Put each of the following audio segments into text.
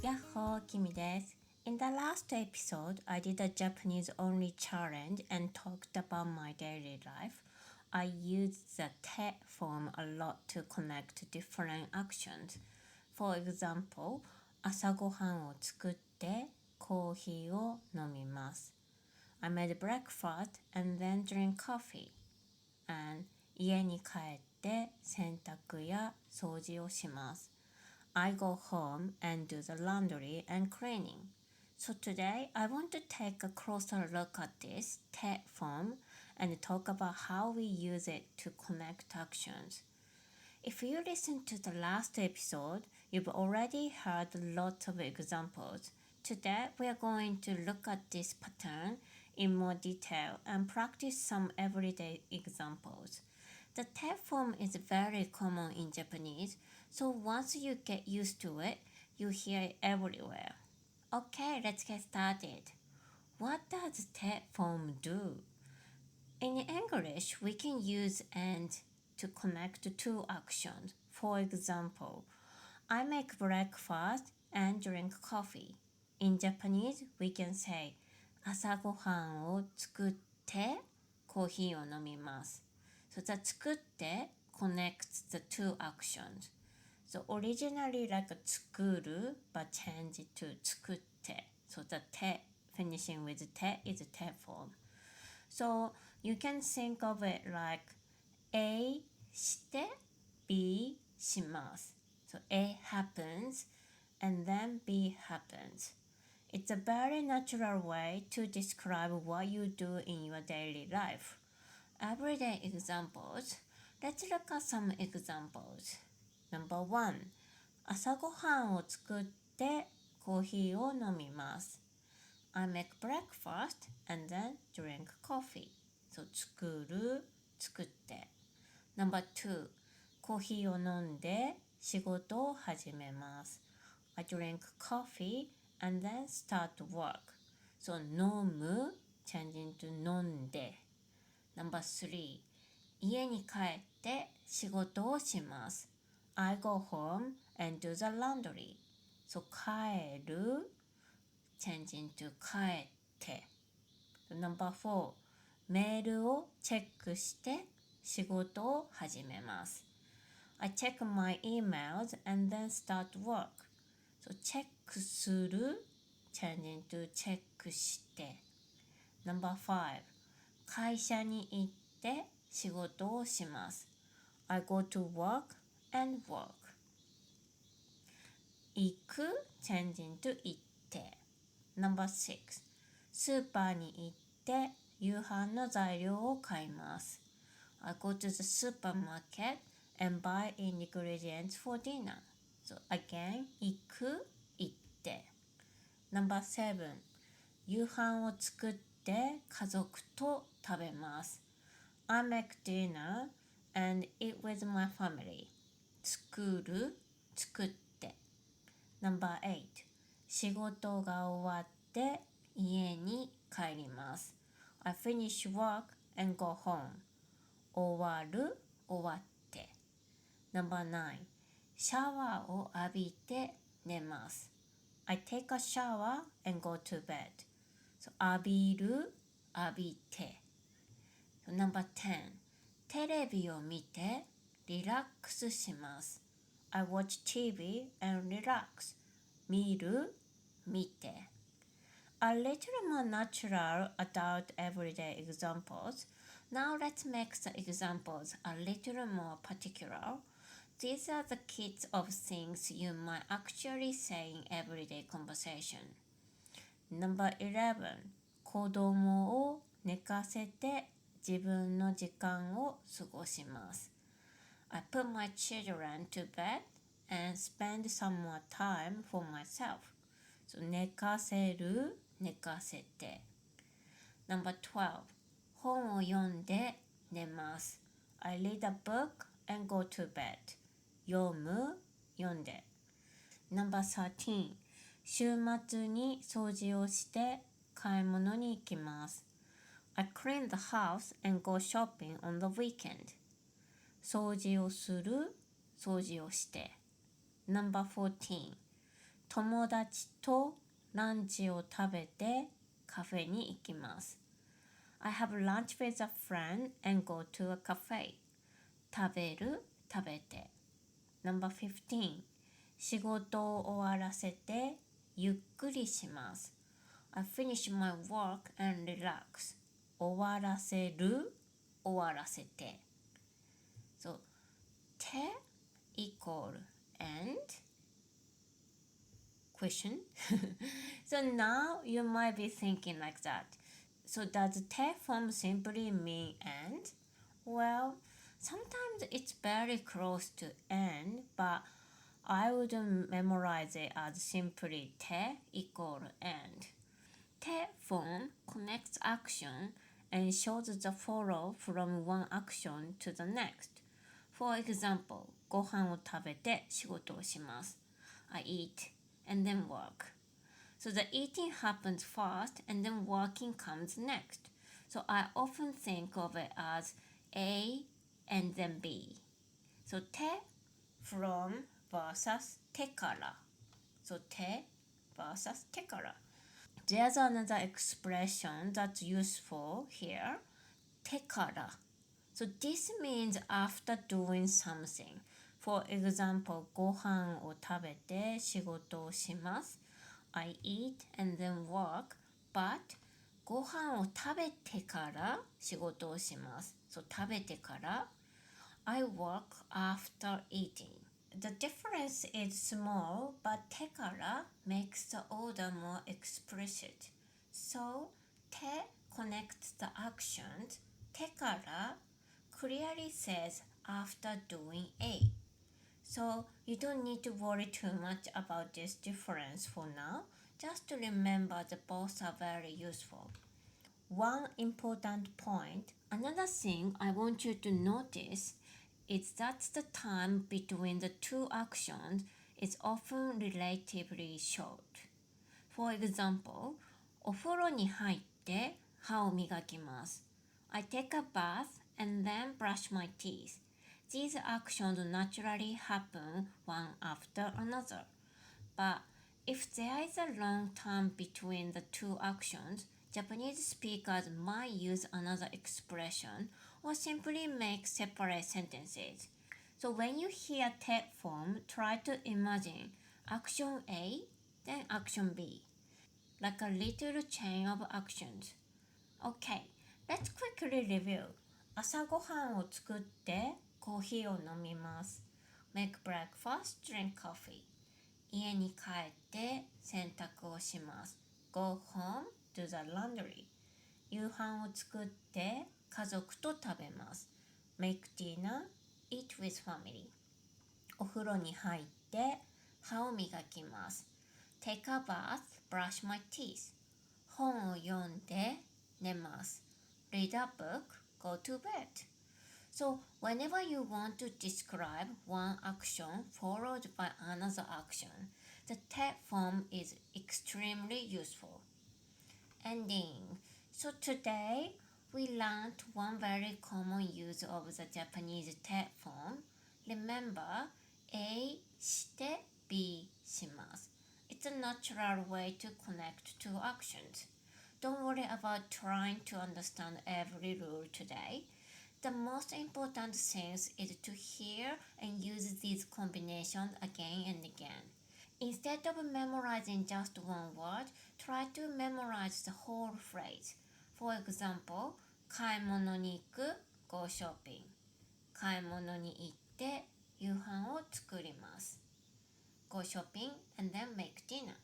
Yahoo, Kimi desu. In the last episode, I did a Japanese only challenge and talked about my daily life. I used the te form a lot to connect different actions. For example, Asagohan を作ってコーヒーを飲みます。I made breakfast and then drink coffee. And 家に帰って洗濯や掃除をします。I go home and do the laundry and cleaning. So today I want to take a closer look at this te form and talk about how we use it to connect actions. If you listen to the last episode, you've already heard lots of examples. Today we are going to look at this pattern in more detail and practice some everyday examples. The te form is very common in Japanese, so once you get used to it, you hear it everywhere. Okay, let's get started. What does te form do? In English, we can use and to connect two actions. For example, I make breakfast and drink coffee. In Japanese, we can say 朝ごはんを作ってコーヒーを飲みます。So the 作って connects the two actions. So originally like 作る but change it to 作って. So the te finishing with te is te form. So you can think of it like A して B します。So A happens and then B happens. It's a very natural way to describe what you do in your daily life. Everyday examples. Let's look at some examples. Number 1. 朝ごはんを作ってコーヒーを飲みます。I make breakfast and then drink coffee. So 作る、作って。Number 2. コーヒーを飲んで仕事を始めます。I drink coffee and then start work. So 飲む changing to 飲んで。Number 3. 家に帰って仕事をします。I go home and do the laundry. So 帰る changing to 帰って。Number 4. メールをチェックして仕事を始めます。I check my emails and then start work. So チェックする changing to チェックして。Number 5. 会社に行って仕事をします。I go to work and work. 行く changing to 行って。Number 6. スーパーに行って夕飯の材料を買います。I go to the supermarket and buy ingredients for dinner. So again, 行く、行って。Number 7. 夕飯を作って家族と食べます。I make dinner and eat with my family. 作る、作って。Number 8. 仕事が終わって家に帰ります。I finish work and go home. 終わる、終わって。Number 9. シャワーを浴びて寝ます。I take a shower and go to bed. So 浴びる、浴びて。So Number 10. テレビを見てリラックスします。I watch TV and relax. 見る、見て。A little more natural adult everyday examples. Now let's make the examples a little more particular. These are the kits of things you might actually say in everyday conversation. Number 11. 子供を寝かせて自分の時間を過ごします。I put my children to bed and spend some more time for myself. So 寝かせる、寝かせて。Number 12. 本を読んで寝ます。I read a book and go to bed. 読む、読んで。Number 13. 週末に掃除をして買い物に行きます。I clean the house and go shopping on the weekend. 掃除をする、掃除をして。Number 14. 友達とランチを食べてカフェに行きます。I have lunch with a friend and go to a cafe. 食べる、食べて。No.15 仕事を終わらせてゆっくりします。I finish my work and relax. 終わらせる、終わらせて。So, て equal and question. So now you might be thinking like that. So does te form simply mean and? Well, sometimes it's very close to and, but I wouldn't memorize it as simply te equal and. Te form connects action and shows the follow from one action to the next. For example, ご飯を食べて仕事をします。I eat and then work. So the eating happens first and then working comes next. So I often think of it as A and then B. So て from versus てから。So て versus てから。There's another expression that's useful here. てから。So this means after doing something. For example, ご飯を食べて仕事をします。I eat and then work, but ご飯を食べてから仕事をします。So 食べてから I work after eating. The difference is small, but てから makes the order more explicit. So て connects the actions. てから clearly says after doing A. So you don't need to worry too much about this difference for now. Just remember that both are very useful. One important point, another thing I want you to notice is that the time between the two actions is often relatively short. For example, お風呂に入って歯を磨きます。I take a bath and then brush my teeth. These actions naturally happen one after another. But if there is a long time between the two actions, Japanese speakers might use another expression or simply make separate sentences. So when you hear te form, try to imagine action A, then action B, like a little chain of actions. Okay, let's quickly review. 朝ごはんを作ってコーヒーを飲みます。Make breakfast, drink coffee. 家に帰って洗濯をします。Go home, do the laundry. 夕飯を作って家族と食べます。Make dinner, eat with family. お風呂に入って歯を磨きます。Take a bath, brush my teeth. 本を読んで寝ます。Read a book, go to bed. So whenever you want to describe one action followed by another action, the te form is extremely useful. Ending. So today we learned one very common use of the Japanese te form. Remember, A, shite, B, shimasu. It's a natural way to connect two actions. Don't worry about trying to understand every rule today. The most important thing is to hear and use these combinations again and again. Instead of memorizing just one word, try to memorize the whole phrase. For example, 買い物に行く go shopping. 買い物に行って夕飯を作ります。Go shopping and then make dinner.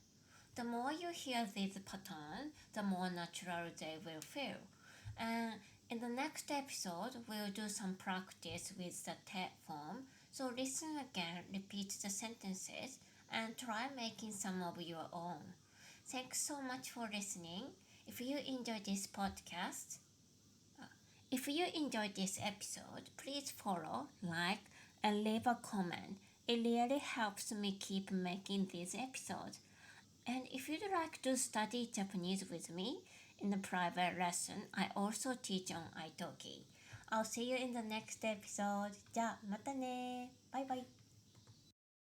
The more you hear these patterns, the more natural they will feel. And in the next episode, we'll do some practice with the te form. So listen again, repeat the sentences, and try making some of your own. Thanks so much for listening. If you enjoyed this episode, please follow, like, and leave a comment. It really helps me keep making these episodes. And if you'd like to study Japanese with me in a private lesson, I also teach on Italki. I'll see you in the next episode. じゃあまたね。バイバイ。